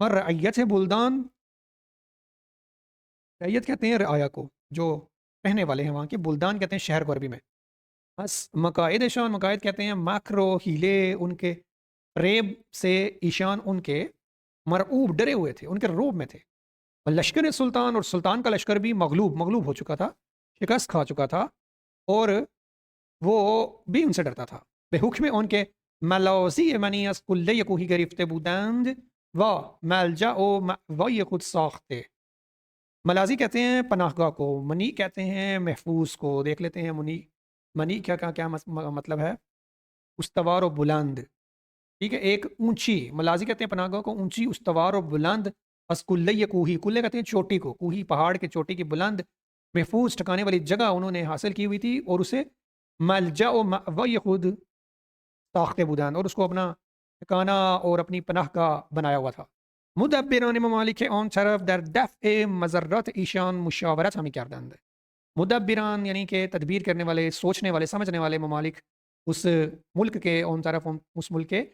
اور رعیت ہے بلدان، رعیت کہتے ہیں رعایا کو، جو رہنے والے ہیں وہاں کے، بلدان کہتے ہیں شہر کو عربی میں. بس مقاعد شان، مقاعد کہتے ہیں ماکرو ہیلے ان کے، ریب سے ایشان ان کے مرعوب ڈرے ہوئے تھے، ان کے روب میں تھے. اور لشکر سلطان، اور سلطان کا لشکر بھی مغلوب ہو چکا تھا، شکست کھا چکا تھا، اور وہ بھی ان سے ڈرتا تھا. بے حکم ان کے ملازی منی از کلیہ کوہی گرفته بودند و ملجا و مأوای خود ساخته. ملازی کہتے ہیں پناہ گاہ کو، منی کہتے ہیں محفوظ کو. دیکھ لیتے ہیں منی کیا مطلب ہے. استوار و بلند، ٹھیک ہے، ایک اونچی، ملازی کہتے ہیں پناہ گاہ کو اونچی، استوار و بلند. بس کلیہ کوہی، کلے کہتے ہیں چوٹی کو، کوہی پہاڑ کے چوٹی کی، بلند محفوظ ٹھکانے والی جگہ انہوں نے حاصل کی ہوئی تھی، اور اسے ملجا و مأوای خود ساخته بودند، اور اس کو اپنا ٹھکانہ اور اپنی پناہ گاہ بنایا ہوا تھا. مدبران ممالک آن طرف در دفع مضرات ایشان مشاورت ہمیں کردند. مدبران یعنی کہ تدبیر کرنے والے، سوچنے والے، سمجھنے والے ممالک اس ملک کے، ان طرف اس ملک کے،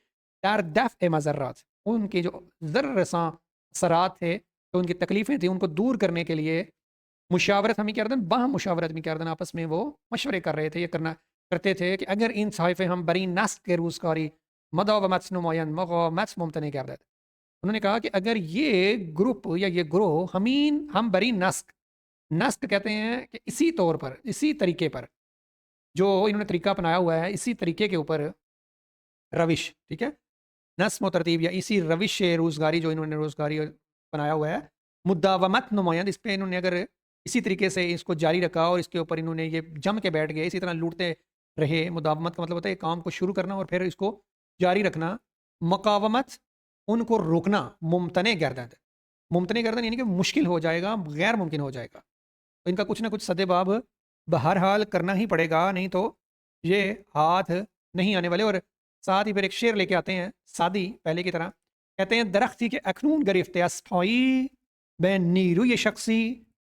در دفع مضرات، ان کے جو ضرر رساں اثرات تھے، جو ان کی تکلیفیں تھیں، ان کو دور کرنے کے لیے مشاورت ہمیں کردن، باہم مشاورت بھی کردن، آپس میں وہ مشورے کر رہے تھے، یہ کرتے تھے کہ اگر ان صحائف ہم بری نسق کے روزگاری مدا و متن معین مغا متن ممتنع کر دیتے. انہوں نے کہا کہ اگر یہ گروپ یا یہ گروہ ہم بری نسق کہتے ہیں کہ اسی طور پر، اسی طریقے پر جو انہوں نے طریقہ اپنایا ہوا ہے، اسی طریقے کے اوپر روش، ٹھیک ہے، نظم و ترتیب یا اسی روش روزگاری جو انہوں نے روزگاری بنایا ہوا ہے، مداومت نمائند، اس پہ انہوں نے اگر اسی طریقے سے اس کو جاری رکھا اور اس کے اوپر انہوں نے یہ جم کے بیٹھ گئے، اسی طرح لوٹتے رہے. مداومت کا مطلب ہوتا ہے کام کو شروع کرنا اور پھر اس کو جاری رکھنا. مقاومت ان کو روکنا، ممتنع گردن، ممتنع گردن یعنی کہ مشکل ہو جائے گا، غیر ممکن ہو جائے گا. تو ان کا کچھ نہ کچھ سد باب بہرحال کرنا ہی پڑے گا، نہیں تو یہ ہاتھ نہیں آنے والے. اور ساتھ ہی پھر ایک شعر لے کے آتے ہیں سادی پہلے کی طرح، کہتے ہیں درختی کے اکنون گرفت اسپائی بے نیروی شخصی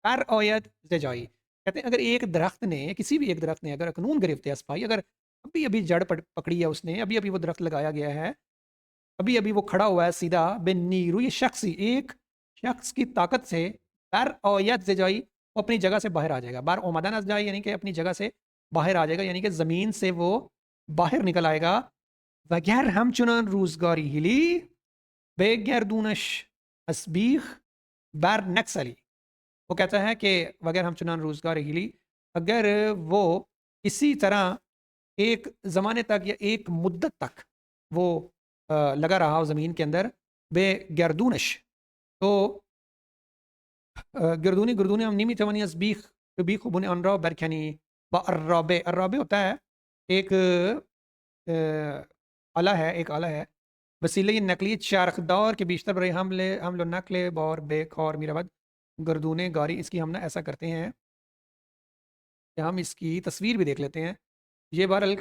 پر آیت زجائی. کہتے ہیں اگر ایک درخت نے، کسی بھی ایک درخت نے اگر اکنون گرفت اسپائی، اگر ابھی جڑ پکڑی ہے اس نے، ابھی وہ درخت لگایا گیا ہے، ابھی وہ کھڑا ہوا ہے سیدھا، بے نیروی شخصی، ایک شخص کی طاقت سے، پر آیت زجائی، وہ اپنی جگہ سے باہر آ جائے گا. بار اومدن از جائے یعنی کہ اپنی جگہ سے باہر آ جائے گا، یعنی کہ زمین سے وہ باہر نکل آئے گا. وگر همچنان روزگاری ہلی بے گردونش اسبیخ بر نکسلی. وہ کہتا ہے کہ وگر همچنان روزگاری ہلی، اگر وہ اسی طرح ایک زمانے تک یا ایک مدت تک وہ لگا رہا ہو زمین کے اندر، بے گردونش، تو گردونی ہم نیمی توانی اسبیخ بیخ بن انرا برکنی با الرابع. الرابع ہوتا ہے ایک آلہ ہے، ایک آلہ ہے وسیلہ نقلی چرخدار کے بیشتر برای حمل و نقل بار بے کار می رود. گردونے گاری، اس کی ہم نا ایسا کرتے ہیں کہ ہم اس کی تصویر بھی دیکھ لیتے ہیں. یہ بہرحال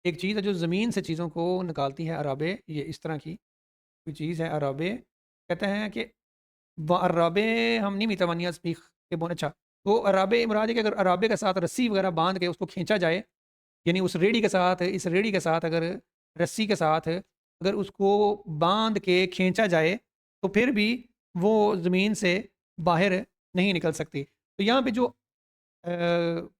ایک چیز ہے جو زمین سے چیزوں کو نکالتی ہے. عرابے، یہ اس طرح کی کوئی چیز ہے. عرابے کہتے ہیں کہ عرابے ہم نہیں میتوانیہ اسپیخ کے بون. اچھا، تو عرابے مراد ہے کہ اگر عرابے کے ساتھ رسی وغیرہ باندھ کے اس کو کھینچا جائے، یعنی اس ریڑھی کے ساتھ، اس ریڑھی کے ساتھ اگر رسی کے ساتھ اگر اس کو باندھ کے کھینچا جائے تو پھر بھی وہ زمین سے باہر نہیں نکل سکتی. تو یہاں پہ جو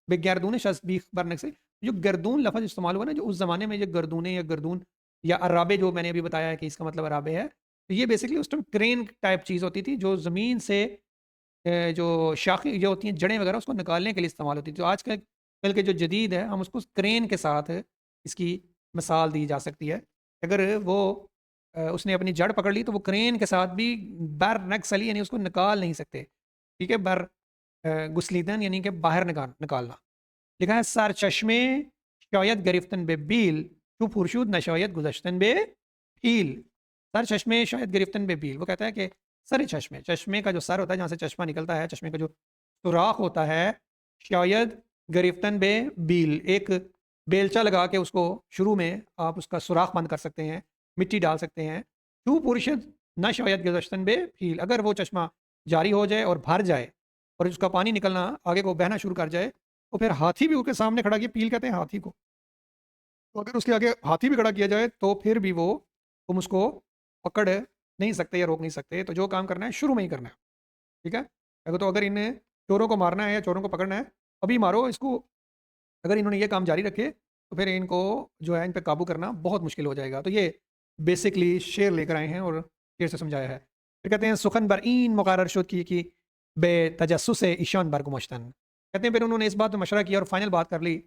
بے گردون شسبیخ برنک سے جو گردون لفظ استعمال ہوا نا، جو اس زمانے میں جو گردونے یا گردون یا عرابے جو میں نے ابھی بتایا ہے کہ اس کا مطلب عرابے ہے، تو یہ بیسکلی اس ٹائم کرین ٹائپ چیز ہوتی تھی جو زمین سے جو شاخیں جو ہوتی ہیں، جڑیں وغیرہ، اس کو نکالنے کے لیے استعمال ہوتی تھی. تو آج کل کے جو جدید ہے، ہم اس کو کرین کے ساتھ اس کی مثال دی جا سکتی ہے. اگر وہ اس نے اپنی جڑ پکڑ لی تو وہ کرین کے ساتھ بھی بر نکسلی یعنی اس کو نکال نہیں سکتے. ٹھیک ہے، بر گسلیدن یعنی کہ باہر نکالنا. لکھا ہے سر چشمے شاید گرفتن بے بیل تو پرشود نشاید گزشتن بے پیل. سر چشمے شاید گرفتن بے بیل، وہ کہتا ہے کہ سر چشمے کا جو سر ہوتا ہے، جہاں سے چشمہ نکلتا ہے، چشمے کا جو سوراخ ہوتا ہے، شاید گرفتن بے بیل، ایک بیلچا لگا کے اس کو شروع میں آپ اس کا سوراخ بند کر سکتے ہیں، مٹی ڈال سکتے ہیں. تو پرشد نہ شاید گزشتن بے پیل، اگر وہ چشمہ جاری ہو جائے اور بھر جائے اور اس کا پانی نکلنا آگے کو بہنا شروع کر جائے تو پھر ہاتھی بھی اس کے سامنے کھڑا کیا، پیل کہتے ہیں ہاتھی کو، تو اگر اس کے آگے ہاتھی بھی کھڑا کیا جائے تو پھر بھی وہ تم اس کو پکڑ نہیں سکتے یا روک نہیں سکتے، تو جو کام کرنا ہے شروع میں ہی کرنا ہے، ٹھیک ہے؟ تو اگر انہیں چوروں کو مارنا ہے یا چوروں کو پکڑنا ہے ابھی مارو اس کو، اگر انہوں نے یہ کام جاری رکھے تو پھر ان کو جو ہے ان پہ قابو کرنا بہت مشکل ہو جائے گا۔ تو یہ بیسکلی شعر لے کر آئے ہیں اور شعر سے سمجھایا ہے۔ پھر کہتے ہیں سخن بر این مقرر شد کی بے تجسس ایشان برگمشتن، کہتے ہیں پھر انہوں نے اس بات پہ مشورہ کیا اور فائنل بات کر لی،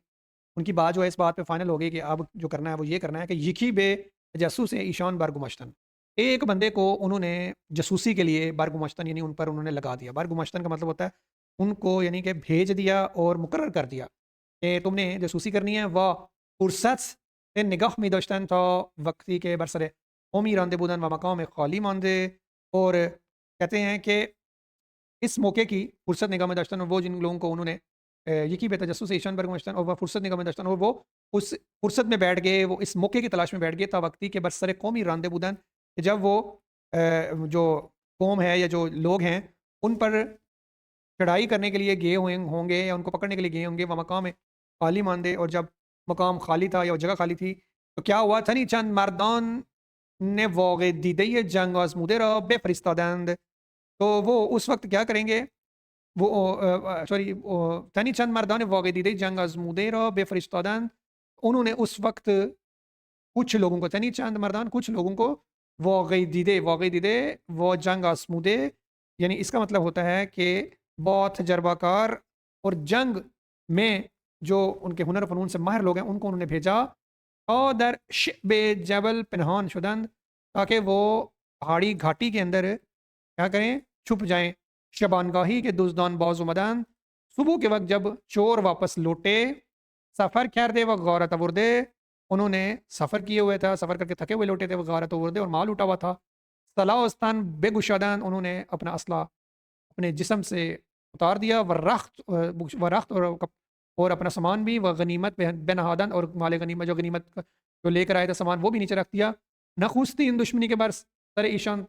ان کی بات جو ہے اس بات پہ فائنل ہو گئی کہ اب جو کرنا ہے وہ یہ کرنا ہے کہ یکی بے تجسس ایشان برگمشتن، ایک بندے کو انہوں نے جاسوسی کے لیے برگمشتن یعنی ان پر انہوں نے لگا دیا۔ برگمشتن کا مطلب ہوتا ہے ان کو یعنی کہ بھیج دیا اور مقرر کر دیا کہ تم نے جاسوسی کرنی ہے، وہ فرصت سے نگاہ می داشتن تا وقتی کے برسر قومی راندے بودن و مقام خالی ماندے، اور کہتے ہیں کہ اس موقع کی فرصت نگاہ میں داشتن، اور وہ جن لوگوں کو انہوں نے یکی بے تجسس ایشان برگ مشتن اور وہ فرصت نگاہ میں داشتن، اور وہ اس فرصت میں بیٹھ گئے، وہ اس موقع کی تلاش میں بیٹھ گئے تا وقتی کے برسر قومی راندے بودن، کہ جب وہ جو قوم ہے یا جو لوگ ہیں ان پر چڑھائی کرنے کے لیے گئے ہوں گے یا ان کو پکڑنے کے لیے گئے ہوں گے، وہ مقام خالی ماندے، اور جب مقام خالی تھا یا وہ جگہ خالی تھی تو کیا ہوا، تھنی چند مردان نے واقع دیده جنگ آزموده را بفرستادند، تو وہ اس وقت کیا کریں گے، وہ سوری تنی چند مردان واقع دیده جنگ آزموده را بفرستادند، انہوں نے اس وقت کچھ لوگوں کو، تنی چند مردان کچھ لوگوں کو، واقع دیدے وہ جنگ آزموده، یعنی اس کا مطلب ہوتا ہے کہ بہت تجربہ کار اور جنگ میں جو ان کے ہنر و فنون سے ماہر لوگ ہیں ان کو انہوں نے بھیجا، اور در شعب جبل پنہان شدند، تاکہ وہ پہاڑی گھاٹی کے اندر کیا کریں، چھپ جائیں، شبانگاہی کے دزدان باز اومدند، صبح کے وقت جب چور واپس لوٹے، سفر کردے و غارت آوردے، انہوں نے سفر کیے ہوئے تھا، سفر کر کے تھکے ہوئے لوٹے تھے، وہ غارت آوردے اور مال اٹھا ہوا تھا، صلاح استان بے گشادند، انہوں نے اپنا اسلحہ اپنے جسم سے اتار دیا، ورخت اور اپنا سامان بھی، وہ غنیمت بے نہادند، اور مال غنیمت جو غنیمت جو لے کر آئے تھے سامان وہ بھی نیچے رکھ دیا، نخوستی ان دشمنی کے برس سر ایشان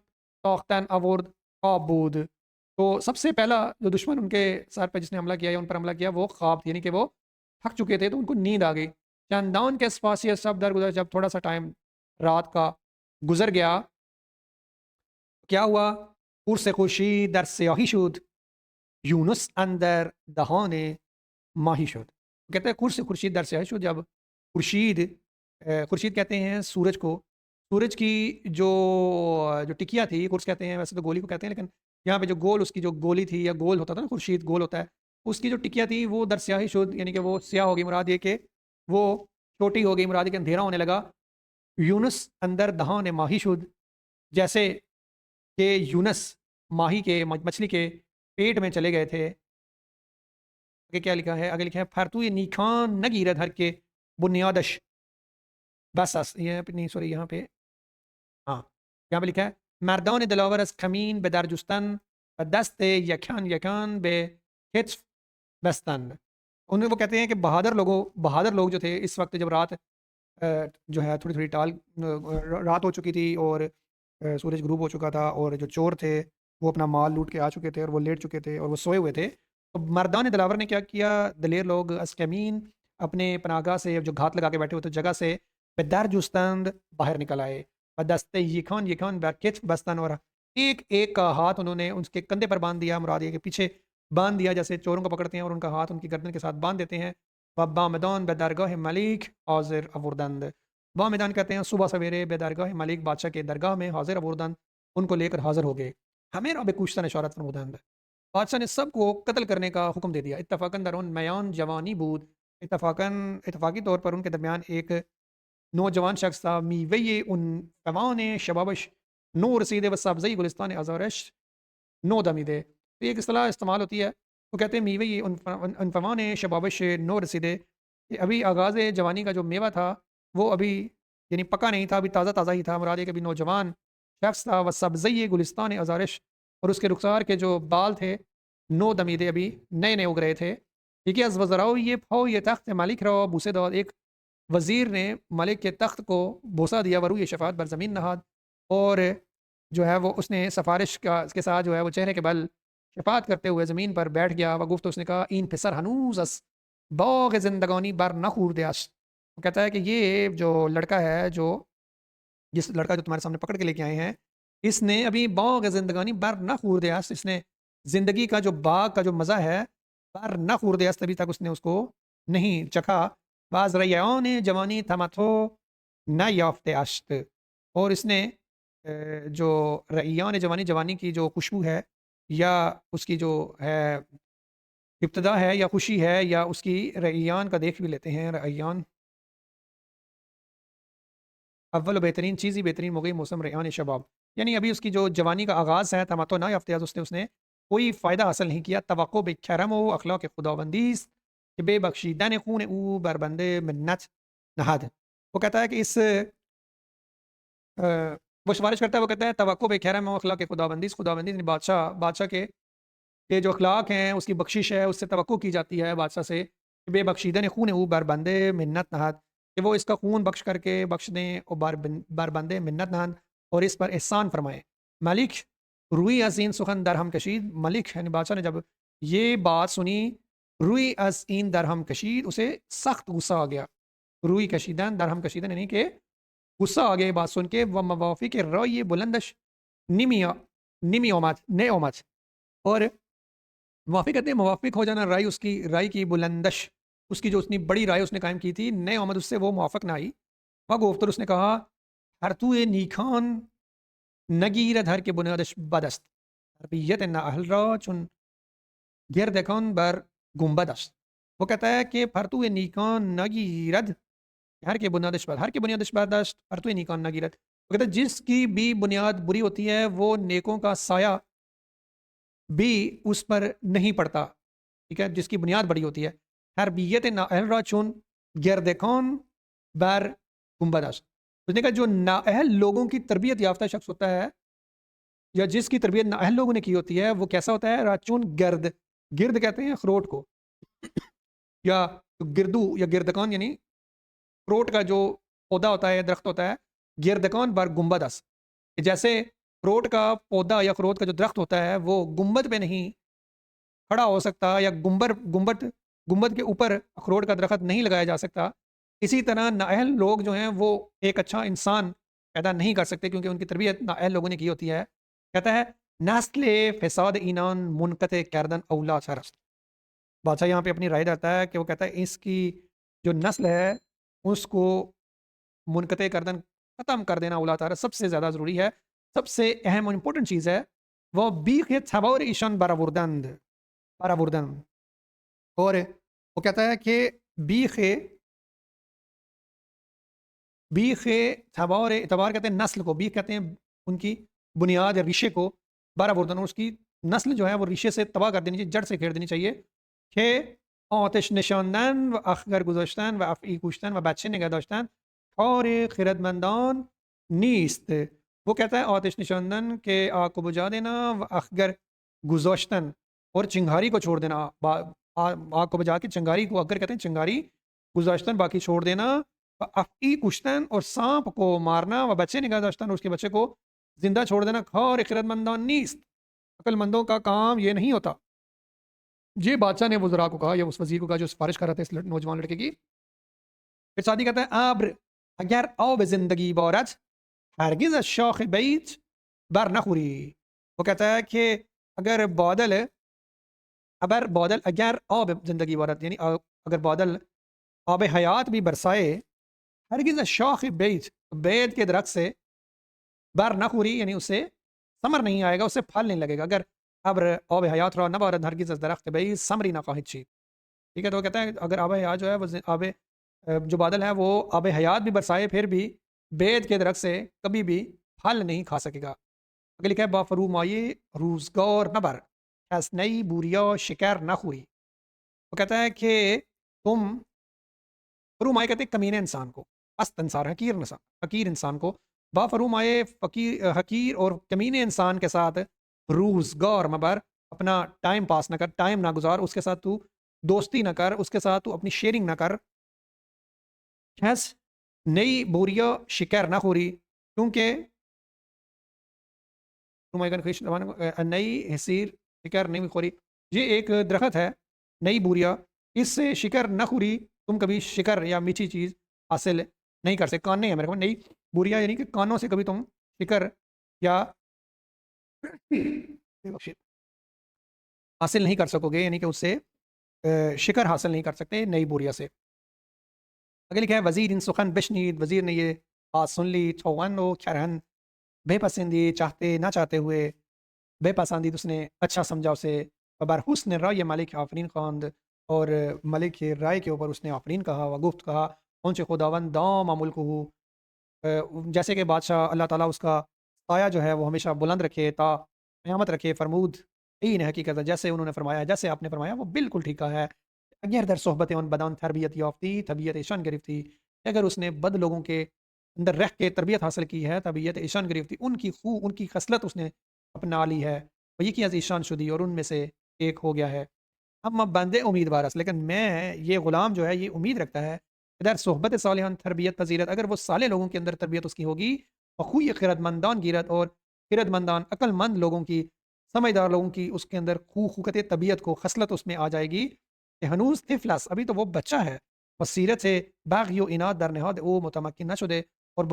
تاختن آورد خواب بود، تو سب سے پہلا جو دشمن ان کے سر پہ جس نے حملہ کیا یا ان پر حملہ کیا وہ خواب تھی، یعنی کہ وہ تھک چکے تھے تو ان کو نیند آ گئی، چندان کے سپاسی سب در گزر، جب تھوڑا سا ٹائم رات کا گزر گیا کیا ہوا، قرص خورشید در سیاہی شد، یونس اندر دہان ماہی شد، کہتے ہیں قرص خورشید در سیاہی شد، جب خورشید کہتے ہیں سورج کو، سورج کی جو ٹکیا تھی، قرص کہتے ہیں، ویسے تو گولی کو کہتے ہیں، لیکن یہاں پہ جو گول اس کی جو گولی تھی یا گول ہوتا تھا نا، خورشید گول ہوتا ہے، اس کی جو ٹکیا تھی وہ در سیاہی شد، یعنی کہ وہ سیاہ ہو گئی، مراد یہ کہ وہ چھوٹی ہو گئی، مراد یہ کہ اندھیرا ہونے لگا، یونس اندر دہان ماہی شد، جیسے کہ یونس ماہی کے مچھلی کے پیٹ میں چلے گئے تھے۔ آگے کیا لکھا ہے، آگے لکھا ہے پھرتوی نیکان نگیرد ہر کے بنیادش، بس یہ نہیں سوری یہاں پہ ہاں یہاں پہ لکھا ہے مردان دلاور از کمین به در جستن و دست یکان یکان به کتف بستن، انہیں وہ کہتے ہیں کہ بہادر لوگ جو تھے اس وقت جب رات جو ہے تھوڑی رات ہو چکی تھی اور سورج غروب ہو چکا تھا، اور جو چور تھے وہ اپنا مال لوٹ کے آ چکے تھے اور وہ لیٹ چکے تھے اور وہ سوئے ہوئے تھے، تو مردان دلاور نے کیا کیا، دلیر لوگ اسکمین اپنے پناہگاہ سے جو گھات لگا کے بیٹھے ہوئے تھے جگہ سے بدر جستند باہر نکل آئے، دستے یکان بر کتف بستن، اور ایک ایک کا ہاتھ انہوں نے اس کے کندھے پر باندھ دیا، مراد یہ کہ پیچھے باندھ دیا، جیسے چوروں کو پکڑتے ہیں اور ان کا ہاتھ ان کی گردن کے ساتھ باندھ دیتے ہیں، بامدان بے درگاہ ملک حاضر آوردند، بامدان کہتے ہیں صبح سویرے بے درگاہ ملک بادشاہ کے درگاہ میں حاضر آوردند، ان کو لے کر حاضر ہو گئے، ہمیں رب کوشتن اشارت فرمودند، بادشاہ نے سب کو قتل کرنے کا حکم دے دیا، اتفاقاً در ان میان جوانی بود، اتفاقی طور پر ان کے درمیان ایک نوجوان شخص تھا، میوے ان فوان شبابش نو رسیدے و سبزی گلستان ازارش نو دمیدے، تو یہ ایک اصطلاح استعمال ہوتی ہے، وہ کہتے ہیں میوے ان فوان شبابش نو رسیدے، کہ ابھی آغاز جوانی کا جو میوہ تھا وہ ابھی یعنی پکا نہیں تھا، ابھی تازہ تازہ ہی تھا، مراد ہے کہ ابھی نوجوان شخص تھا، و سبزی گلستان ازارش، اور اس کے رخسار کے جو بال تھے نو دمیدے ابھی نئے نئے اگ رہے تھے، ٹھیک ہے، از وزراؤ یہ پھو یہ تخت مالک رہو بوسے داد، ایک وزیر نے ملک کے تخت کو بوسہ دیا، ورو یہ شفاعت بر زمین نہاد، اور جو ہے وہ اس نے سفارش کا اس کے ساتھ جو ہے وہ چہرے کے بل شفاعت کرتے ہوئے زمین پر بیٹھ گیا، و گفت اس نے کہا این پسر ہنوز اس باغ زندگانی بر نخورده است، وہ کہتا ہے کہ یہ جو لڑکا ہے جس لڑکا جو تمہارے سامنے پکڑ کے لے کے آئے ہیں اس نے ابھی باغ زندگانی بر نہ خوردے است، اس نے زندگی کا جو باغ کا جو مزہ ہے بر نہ خوردے است، ابھی تک اس نے اس کو نہیں چکھا. بعض ریعان جوانی تمتو نہ یافتے اشت، اور اس نے جو ریعان جوانی، جوانی کی جو خوشبو ہے یا اس کی جو ہے ابتدا ہے یا خوشی ہے یا اس کی ریعان کا دیکھ بھی لیتے ہیں. ریعان اول و بہترین چیز ہی بہترین موقع موسم ریحان شباب، یعنی ابھی اس کی جو جوانی کا آغاز ہے تماتو نہ یافتہ اس نے کوئی فائدہ حاصل نہیں کیا. توقع بے کرم و اخلاق خداوندیست کہ بے بخشیدن خون او بر بندے منت نہاد. وہ کہتا ہے کہ اس وہ سفارش کرتا ہے، وہ کہتا ہے توقع بے کرم و اخلاق خداوندیست، خداوندیست یعنی بادشاہ کے جو اخلاق ہیں اس کی بخشش ہے، اس سے توقع کی جاتی ہے بادشاہ سے کہ بے بخشیدن خون او بر بندے منت نہاد، کہ وہ اس کا خون بخش کر کے بخش دیں اور بار بندے منت نہاد اور اس پر احسان فرمائے. ملک روئی ازین سخن درہم کشید، ملک یعنی بادشاہ نے جب یہ بات سنی، روئی ازین درہم کشید، اسے سخت غصہ آ گیا. روئی کشیدن درہم کشیدن یعنی کہ غصہ آ گیا یہ بات سن کے. وہ موافق رائے بلندش نمی اومد نے اومد، اور موافق کہتے ہیں موافق ہو جانا رائے، اس کی رائے کی بلندش، اس کی جو اتنی بڑی رائے اس نے قائم کی تھی، نئے آمد اس سے وہ موافق نہ آئی. وہ گفتر اس نے کہا ہر تو نیکان نگیر دھر کے بنیادش بدست تربیت نہ اہل را چون گردکان بر گنبد است. وہ کہتا ہے کہ پھرتو نیکان نگیرد ہر کے بنیادش بد، ہر کے بنیادش بدست پھرتو نیکان نگیرد. وہ کہتا ہے جس کی بھی بنیاد بری ہوتی ہے وہ نیکوں کا سایہ بھی اس پر نہیں پڑتا. ٹھیک ہے، جس کی بنیاد بڑی ہوتی ہے. تربیت نااہل را چون گردکان بر گنبد است. اس نے کہا جو نااہل لوگوں کی تربیت یافتہ شخص ہوتا ہے یا جس کی تربیت نااہل لوگوں نے کی ہوتی ہے وہ کیسا ہوتا ہے؟ راچون گرد کہتے ہیں اخروٹ کو، یا گردو یا گردکان یعنی اخروٹ کا جو پودا ہوتا ہے، درخت ہوتا ہے، گردکان بر گنبد است. جیسے اخروٹ کا پودا یا اخروٹ کا جو درخت ہوتا ہے وہ گنبد پہ نہیں کھڑا ہو سکتا یا گنبد کے اوپر اخروٹ کا درخت نہیں لگایا جا سکتا، اسی طرح نااہل لوگ جو ہیں وہ ایک اچھا انسان پیدا نہیں کر سکتے کیونکہ ان کی تربیت نااہل لوگوں نے کی ہوتی ہے. کہتا ہے نسل فساد اینان منقطع کردن اولا سرست. بادشاہ یہاں پہ اپنی رائے دیتا ہے کہ وہ کہتا ہے اس کی جو نسل ہے اس کو منقطع کردن، ختم کر دینا اولا سرست سب سے زیادہ ضروری ہے، سب سے اہم اور امپورٹنٹ چیز ہے. وہ بیخ تھبور ایشان براوردند، اور وہ کہتا ہے کہ بیخ تھبور، اعتبار کہتے ہیں نسل کو، بیخ کہتے ہیں ان کی بنیاد یا ریشے کو، براوردن اس کی نسل جو ہے وہ ریشے سے تباہ کر دینی چاہیے، جڑ سے کھیڑ دینی چاہیے. کہ آتش نشاندن و اخگر گذاشتن و افعی کشتن و بچه نگه داشتن کار خردمندان نیست. وہ کہتا ہے آتش نشاندن کہ آگ کو بجھا دینا، و اخگر گذاشتن اور چنگاری کو چھوڑ دینا، آگ کو بجھا کے چنگاری کو، اگر کہتے ہیں چنگاری، گذاشتن باقی چھوڑ دینا، و افعی کشتن اور سانپ کو مارنا، و بچے نگہ داشتن اور اس کے بچے کو زندہ چھوڑ دینا، کار خردمندان نیست، عقل مندوں کا کام یہ نہیں ہوتا. یہ بادشاہ نے وزراء کو کہا یا اس وزیر کو کہا جو سفارش کر رہا تھا اس نوجوان لڑکے کی. پھر ساتھی کہتا ہے ابر اگر آب زندگی بارد ہرگز از شاخ بیت بر نخوری. وہ کہتا ہے کہ اگر آب زندگی بارد یعنی اگر بادل آب حیات بھی برسائے، ہرگز از شاخ بیت کے درخت سے بر نخوری یعنی اس سے ثمر نہیں آئے گا، اس سے پھل نہیں لگے گا. اگر ابر آب حیات را نبارد ہرگز از درخت بیت ثمری نہ خواہد چید. ٹھیک ہے، تو وہ کہتا ہے اگر آب حیات جو ہے وہ جو بادل ہے وہ آب حیات بھی برسائے پھر بھی بید کے درخت سے کبھی بھی پھل نہیں کھا سکے گا. اگر لکھا ہے با فرومایے روزگار نبر کس نئی بوریا شکر نہ خوری. وہ کہتا ہے کہ تم فرومائے کہتے ہیں کمینے انسان کو، پست انسان، حقیر انسان کو، با فرومائے حقیر اور کمینے انسان کے ساتھ روزگار مبر اپنا ٹائم پاس نہ کر، ٹائم نہ گزار، اس کے ساتھ تو دوستی نہ کر، اس کے ساتھ تو اپنی شیئرنگ نہ کر. کھیس نئی بوریا شکر نہ خوری کیونکہ نئی حسیر شکر نہیں خوری، یہ ایک درخت ہے نئی بوریا، اس سے شکر نہ خوری، تم کبھی شکر یا میٹھی چیز حاصل نہیں کر سکتے. کان نہیں ہے میرے کو، نئی بوریا یعنی کہ کانوں سے کبھی تم شکر یا حاصل نہیں کر سکو گے، یعنی کہ اس سے شکر حاصل نہیں کر سکتے نئی بوریا سے۔ آگے لکھا ہے وزیر ان سخن بشنید، وزیر نے یہ بات سن لی، چوغن و کرہن، بے پسندی، چاہتے نہ چاہتے ہوئے، بے پسندید اس نے اچھا سمجھا اسے، بر حسن رائے ملک آفرین خواند، اور ملک کی رائے کے اوپر اس نے آفرین کہا، و گفت کہا، اونچے خداوند دام ملک ہو، جیسے کہ بادشاہ اللہ تعالیٰ اس کا سایہ جو ہے وہ ہمیشہ بلند رکھے تا قیامت رکھے، فرمود این حقیقت ہے، جیسے انہوں نے فرمایا، جیسے آپ نے فرمایا وہ بالکل ٹھیک ہے۔ اگر در صحبت ان بدان تربیت یافتی، طبیعت ایشان گرفتی، اگر اس نے بد لوگوں کے اندر رہ کے تربیت حاصل کی ہے، طبیعت ایشان گرفتی، ان کی خصلت اس نے اپنا لی ہے، وہ یہ کی از ایشان شدی، اور ان میں سے ایک ہو گیا ہے۔ اما بندے امیدوار است، لیکن میں یہ غلام جو ہے یہ امید رکھتا ہے ادھر صحبت صالحان تربیت پذیرت، اگر وہ صالح لوگوں کے اندر تربیت اس کی ہوگی، خوی خرد مندان گیرت، اور خرد مندان عقل مند لوگوں کی، سمجھدار لوگوں کی اس کے اندر خوقت طبیعت کو خصلت اس میں آ جائے گی کہ ہنوز طفلس، ابھی تو وہ بچہ ہے، اور سیرت سے باغی و اناد در نہاد او متمکن نہ شدے، اور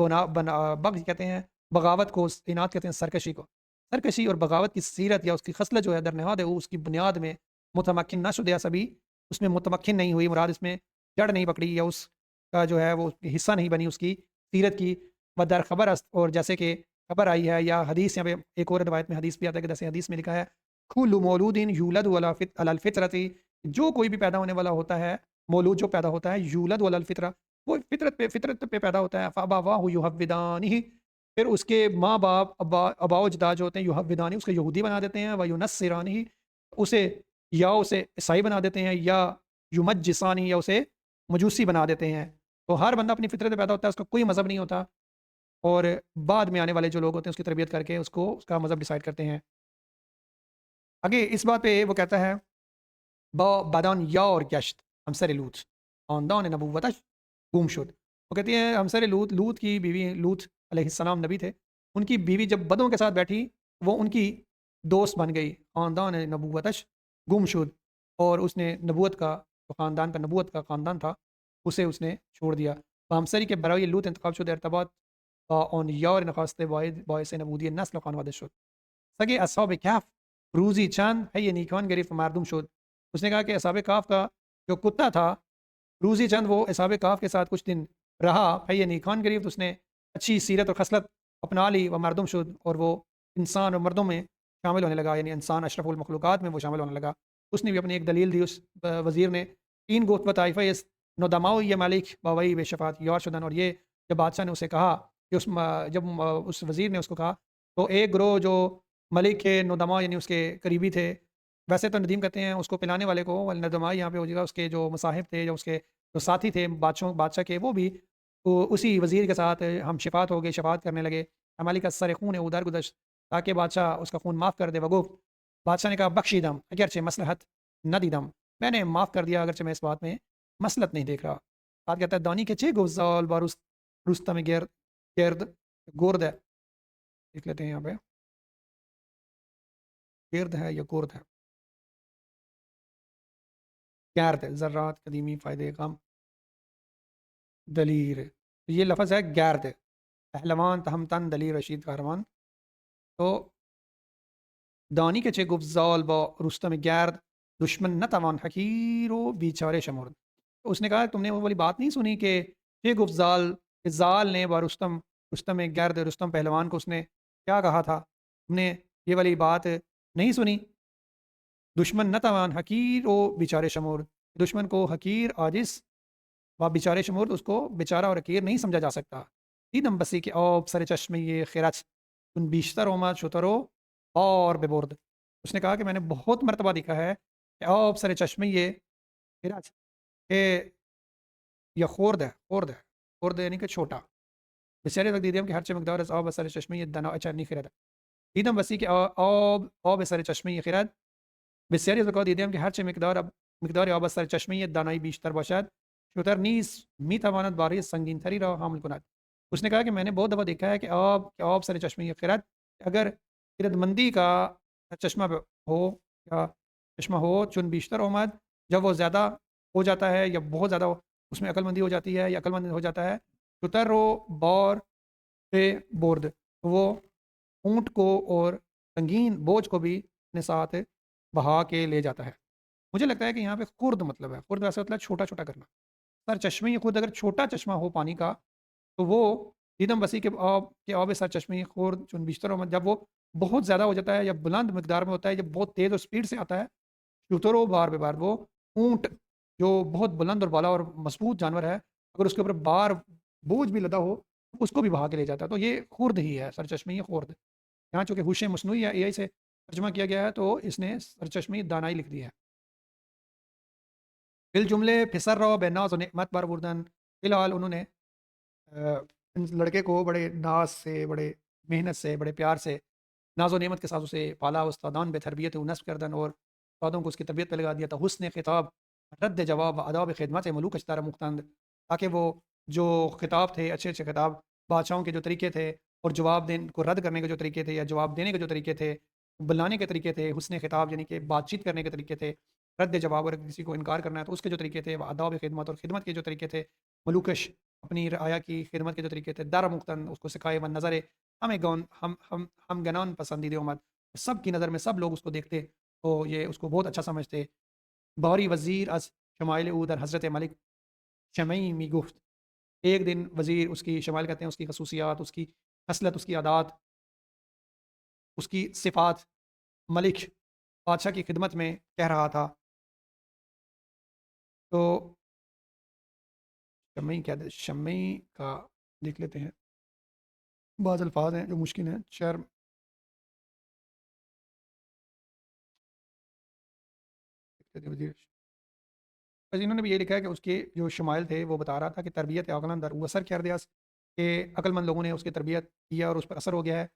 بغی کہتے ہیں بغاوت کو، اناد کہتے ہیں سرکشی کو، سرکشی اور بغاوت کی سیرت یا اس کی خصلت جو ہے در نہاد ہے وہ اس کی بنیاد میں متمکن نہ شدے، سبھی اس میں متمکن نہیں ہوئی، مراد اس میں جڑ نہیں پکڑی، یا اس کا جو ہے وہ حصہ نہیں بنی اس کی سیرت کی، در خبر است، اور جیسے کہ خبر آئی ہے یا حدیث، یہاں پہ ایک اور روایت میں حدیث بھی آتا ہے کہ جیسے حدیث میں لکھا ہے کل مولود یولد علی الفطرت، جو کوئی بھی پیدا ہونے والا ہوتا ہے، مولود جو پیدا ہوتا ہے، یولد علی الفطرہ، وہ فطرت پہ پیدا ہوتا ہے، فابواہ یحودانہ، پھر اس کے ماں باپ ابا و اجداد جو ہوتے ہیں یحودانی، اس کو یہودی بنا دیتے ہیں، و ینصرانہ، اسے عیسائی بنا دیتے ہیں، یا یمجسانی، یا اسے مجوسی بنا دیتے ہیں۔ تو ہر بندہ اپنی فطرت میں پیدا ہوتا ہے، اس کا کوئی مذہب نہیں ہوتا، اور بعد میں آنے والے جو لوگ ہوتے ہیں اس کی تربیت کر کے اس کا مذہب ڈیسائیڈ کرتے ہیں۔ آگے اس بات پہ وہ کہتا ہے با بدان یا اور گشت ہمسر لوط خاندان نبوتش گم شد، وہ کہتی ہیں ہمسر لوط کی بیوی، لوط علیہ السلام نبی تھے، ان کی بیوی جب بدوں کے ساتھ بیٹھی وہ ان کی دوست بن گئی، خاندان نبوتش گم شد، اور اس نے نبوت کا خاندان کا، نبوت کا خاندان تھا، اسے اس نے چھوڑ دیا۔ ہمسری کے برائے لوط انتخاب شد ارتباط اون یار نخواست باعث نبودی نسل و خانواده شد، سگے اصحاب کہف روزی چند ہے یہ نیکان گرفت مردم شد، اس نے کہا کہ اصحاب کہف کا جو کتا تھا، روزی چند وہ اصحاب کہف کے ساتھ کچھ دن رہا، ہے یہ نیکان گرفت، اس نے اچھی سیرت اور خصلت اپنا لی، و مردم شد، اور وہ انسان اور مردوں میں شامل ہونے لگا، یعنی انسان اشرف المخلوقات میں وہ شامل ہونے لگا۔ اس نے بھی اپنی ایک دلیل دی، اس وزیر نے، تین گوت و طائفہ ندماؤ یہ مالک باوئی بے شفاعت یار شدن، اور یہ جب بادشاہ نے اسے کہا کہ جب اس وزیر نے اس کو کہا تو ایک گروہ جو ملک کے ندما یعنی اس کے قریبی تھے، ویسے تو ندیم کہتے ہیں اس کو پلانے والے کو، ندما یہاں پہ ہو جائے گا، اس کے جو مصاحب تھے، جو اس کے جو ساتھی تھے بادشاہ کے، وہ بھی اسی وزیر کے ساتھ ہم شفاعت ہو گئے، شفاعت کرنے لگے، مالک کا سر خون ہے ادھر گزشت، تاکہ بادشاہ اس کا خون معاف کر دے، وگفت، بادشاہ نے کہا بخشی دم اگرچہ مصلحت نہ دی دم، میں نے معاف کر دیا اگرچہ میں اس بات میں مصلحت نہیں دیکھ رہا۔ بات کہتا ہے دانی کے چھ گفزال باروس رستم گرد گرد ہے، دیکھ لیتے ہیں یہاں پہ گرد ہے یا گرد ہے، گرد ذرات قدیمی فائدے کم دلیر، یہ لفظ ہے گرد، پہلوان تہمتن دلیر رشید کاروان، تو دانی کے چھ گفزال با رستم گرد دشمن نہ توان حقیر و بیچارے شمرد، تو اس نے کہا تم نے وہ والی بات نہیں سنی کہ چھ گفزال، زال نے با رستم گرد، رستم پہلوان کو اس نے کیا کہا تھا، تم نے یہ والی بات نہیں سنی، دشمن نہ توان حقیر و بیچارے شمور، دشمن کو حقیر، عاجز و بیچارے شمور، اس کو بیچارہ اور حقیر نہیں سمجھا جا سکتا۔ دیدم بسی کہ آب سر چشمے یہ خیرچ تن بیشتر اومد شترو اور ببرد، اس نے کہا کہ میں نے بہت مرتبہ دیکھا ہے کہ آب سر چشمے یہ خیرچ، کہ یا خورد یعنی کہ چھوٹا، بسیاری تک دیدیم کہ ہرچہ مقدار از آب سر چشمه دنا اچرنی خرد، دیدم بسی که آب سر چشمه خرد، بسیاری از اوقات دیدیم که هرچه مقدار آب سر چشمه دانایی بیشتر باشد، شوتر نیز میتواند باری سنگین تری را حامل کند، اس نے کہا کہ میں نے بہت دفعہ دیکھا ہے کہ آب سر چشمه خرد، اگر خرد مندی کا چشمہ ہو یا چشمہ ہو، چون بیشتر آمد، جب وہ زیادہ ہو جاتا ہے یا بہت زیادہ اس میں عقل مندی ہو جاتی ہے یا عقل مند ہو جاتا ہے، شتر و بور سے برد، وہ اونٹ کو اور سنگین بوجھ کو بھی اپنے ساتھ بہا کے لے جاتا ہے۔ مجھے لگتا ہے کہ یہاں پہ خرد مطلب ہے، خرد ویسے مطلب چھوٹا چھوٹا کرنا، سر چشمے خود اگر چھوٹا چشمہ ہو پانی کا تو وہ دیدم وسیع کے آب سر چشمے خرد چون بیشتر ہو، جب وہ بہت زیادہ ہو جاتا ہے یا بلند مقدار میں ہوتا ہے، جب بہت تیز اور سپیڈ سے آتا ہے شترو بار بے بار، وہ اونٹ جو بہت بلند اور بالا اور مضبوط جانور ہے، اگر اس کے اوپر بار بوجھ بھی لدا ہو اس کو بھی بہا کے لے جاتا ہے، تو یہ خرد ہی ہے، سرچشمی خرد۔ یہاں چونکہ ہوش مصنوعی یا اے آئی سے ترجمہ کیا گیا ہے تو اس نے سرچشمی دانائی لکھ دی ہے۔ فل جملے پھسر رہو بے ناز و نعمت بر بردن، فی الحال انہوں نے ان لڑکے کو بڑے ناز سے، بڑے محنت سے، بڑے پیار سے، ناز و نعمت کے ساتھ اسے پالا، استادان بے تربیت و نصب کردن، اور استادوں کو اس کی طبیعت پہ لگا دیا تھا، حسن خطاب رد جواب اداب خدمت ملوک اشتار مختند، تاکہ وہ جو خطاب تھے، اچھے اچھے خطاب، بادشاہوں کے جو طریقے تھے اور جواب دین کو رد کرنے کے جو طریقے تھے یا جواب دینے کے جو طریقے تھے، بلانے کے طریقے تھے، حسن خطاب یعنی کہ بات چیت کرنے کے طریقے تھے، رد جواب اور کسی کو انکار کرنا ہے تو اس کے جو طریقے تھے، آداب خدمت اور خدمت کے جو طریقے تھے، ملوکش اپنی رعایا کی خدمت کے جو طریقے تھے، دار مختن اس کو سکھائے، من نظر ہمیں گون ہم گنان پسندیدہ امت، سب کی نظر میں سب لوگ اس کو دیکھتے تو یہ اس کو بہت اچھا سمجھتے۔ باری وزیر از شمائل او در حضرت ملک شمعی می گفت، ایک دن وزیر، اس کی شمائل کہتے ہیں اس کی خصوصیات، اس کی خصلت، اس کی عادات، اس کی صفات، ملک بادشاہ کی خدمت میں کہہ رہا تھا، تو شمعی کیا شمعی کا دیکھ لیتے ہیں، بعض الفاظ ہیں جو مشکل ہیں، شعر وزیر، بس انہوں نے بھی یہ لکھا ہے کہ اس کے جو شمائل تھے وہ بتا رہا تھا کہ تربیت عقلاً در اثر کر دیا کہ عقل مند لوگوں نے اس کی تربیت کیا اور اس پر اثر ہو گیا ہے،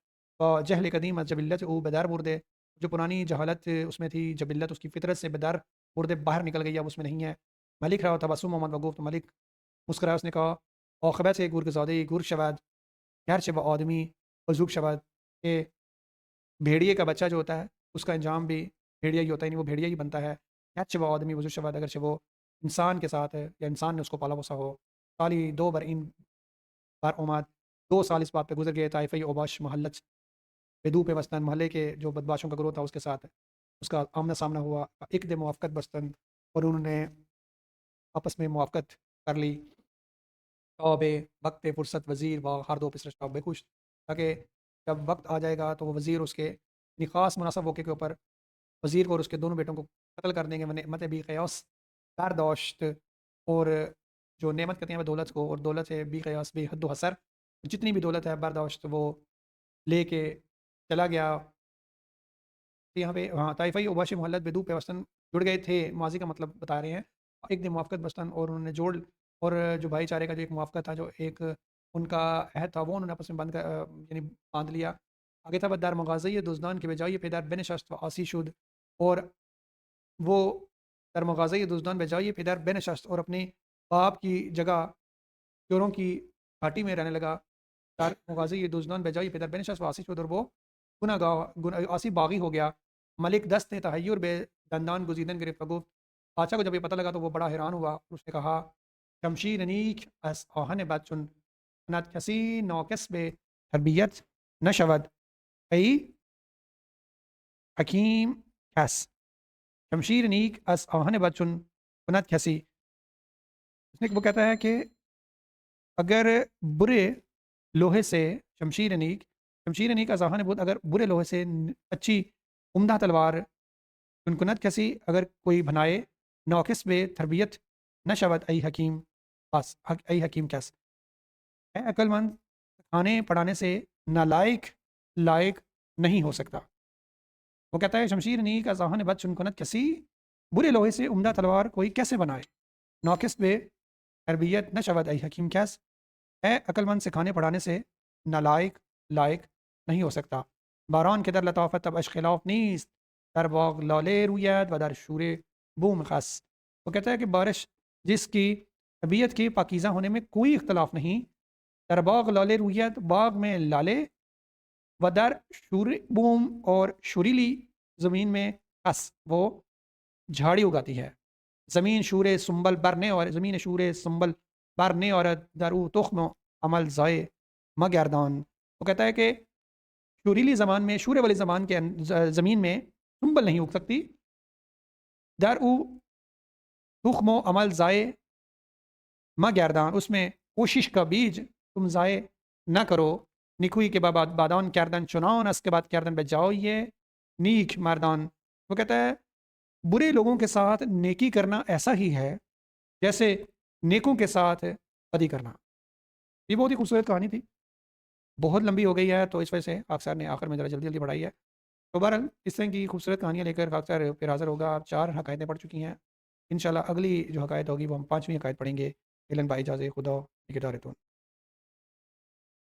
اور جہل قدیم از جبلت او بیدار بردے، جو پرانی جہالت اس میں تھی، جبلت اس کی فطرت سے بیدار بردے باہر نکل گئی، اب اس میں نہیں ہے۔ ملک رہا تبسم محمد وگفت، ملک مسکرایا، اس نے کہا عاقبت سے گرگزادے گر شود گرچہ وہ آدمی بزرگ شود، کہ بھیڑیے کا بچہ جو ہوتا ہے اس کا انجام بھی بھیڑیا ہی ہوتا ہے، یعنی وہ بھیڑیا ہی بنتا ہے، گرچہ وہ آدمی بزرگ شود، اگرچہ وہ انسان کے ساتھ ہے یا انسان نے اس کو پالا پوسا ہو۔ سالی دو بر این بار اومد، 2 سال اس بات پہ گزر گئے، طائفہ اوباش محلت بدو پہ وسطن، محلے کے جو بدماشوں کا گروہ تھا اس کے ساتھ اس کا آمنا سامنا ہوا، ایک دے موافقت بستن، اور انہوں نے آپس میں موافقت کر لی، شعب وقت فرصت وزیر و ہر دو پسر شعب خوش، تاکہ جب وقت آ جائے گا تو وہ وزیر اس کے یعنی خاص مناسب موقع کے اوپر وزیر کو اور اس کے دونوں بیٹوں کو قتل کر دیں گے، نعمت بھی قیاس برداشت، اور جو نعمت کہتے ہیں دولت کو، اور دولت ہے بھی قیاس بھی حد و حصر، جتنی بھی دولت ہے برداشت وہ لے کے چلا گیا۔ یہاں پہ ہاں طائفہ اوباش محلت بدو پہ وسطن جڑ گئے تھے، ماضی کا مطلب بتا رہے ہیں، ایک دن موافقت بستن، اور انہوں نے جوڑ، اور جو بھائی چارے کا جو ایک موافقت تھا، جو ایک ان کا عہد تھا، وہ انہوں نے آپس میں بند کر یعنی باندھ لیا۔ آگے تھا در مغازی دزدان کے بجائے پیدر بنشست و آسی شد، اور وہ در مغازی دزدان بجائے پیدر بنشست، اور اپنے باپ کی جگہ چوروں کی گھاٹی میں رہنے لگا، در مغازی دزدان بجائے پیدر بنشست و آسی شد، اور وہ گناہ گاہ آسی باغی ہو گیا۔ ملک دست تحیر بے دندان گزیدن گرفت، گفت بادشاہ کو جب یہ پتہ لگا تو وہ بڑا حیران ہوا، اس نے کہا شمشیر نیک از آہن بد چون کند کسی ناقص بے تربیت نشود ای حکیم کس، شمشیر نیک از آہن بد چون کند کسی، اس نے وہ کہتا ہے کہ اگر برے لوہے سے شمشیر نیک از آہن بد، اگر برے لوہے سے اچھی عمدہ تلوار کنکنت کسی اگر کوئی بنائے، ناقص بے تربیت نہ شود ای حکیم پاس، ای حکیم کیس، اے عقل مند کھانے پڑھانے سے نالائق لائق نہیں ہو سکتا۔ وہ کہتا ہے شمشیر نیک از آہن بد چنکنت کسی، برے لوہے سے عمدہ تلوار کوئی کیسے بنائے، ناقص بے تربیت نہ شود ای حکیم کیس، اے عقل مند سے کھانے پڑھانے سے نالائق لائق نہیں ہو سکتا۔ باران کے در لطافت تب اش خلاف نیست، در باغ لالے رویت و در شور بوم خس، وہ کہتا ہے کہ بارش جس کی طبیعت کے پاکیزہ ہونے میں کوئی اختلاف نہیں، در باغ لالے رویت، باغ میں لالے، و در شور بوم اور شوریلی زمین میں خس، وہ جھاڑی اگاتی ہے، زمین شور سنبل برنے اور زمین شور سنبل برنے اور در او تخم عمل ضائع مگردان، وہ کہتا ہے کہ شوریلی زمان میں، شورے والی زمان کے زمین میں سنبل نہیں اگ سکتی. در او تخم و عمل ضائع ماں گردان، اس میں کوشش کا بیج تم ضائع نہ کرو. نکوئی کے بعد بادان کردن چنان، اس کے بعد کردن بے جاؤ یہ نیک مردان. وہ کہتا ہے برے لوگوں کے ساتھ نیکی کرنا ایسا ہی ہے جیسے نیکوں کے ساتھ بدی کرنا. یہ بہت ہی خوبصورت کہانی تھی، بہت لمبی ہو گئی ہے تو اس وجہ سے خاک صاحب نے آخر میں ذرا جلدی جلدی بڑھائی ہے. تو بہرحال اس طرح کی خوبصورت کہانیاں لے کر خاک صاحب پھر حاضر ہوگا. آپ 4 حقائقیں پڑھ چکی ہیں، انشاءاللہ اگلی جو حقائق ہوگی وہ ہم 5ویں حقائق پڑھیں گے. علم بائی اجازت خدا نگہدارتون.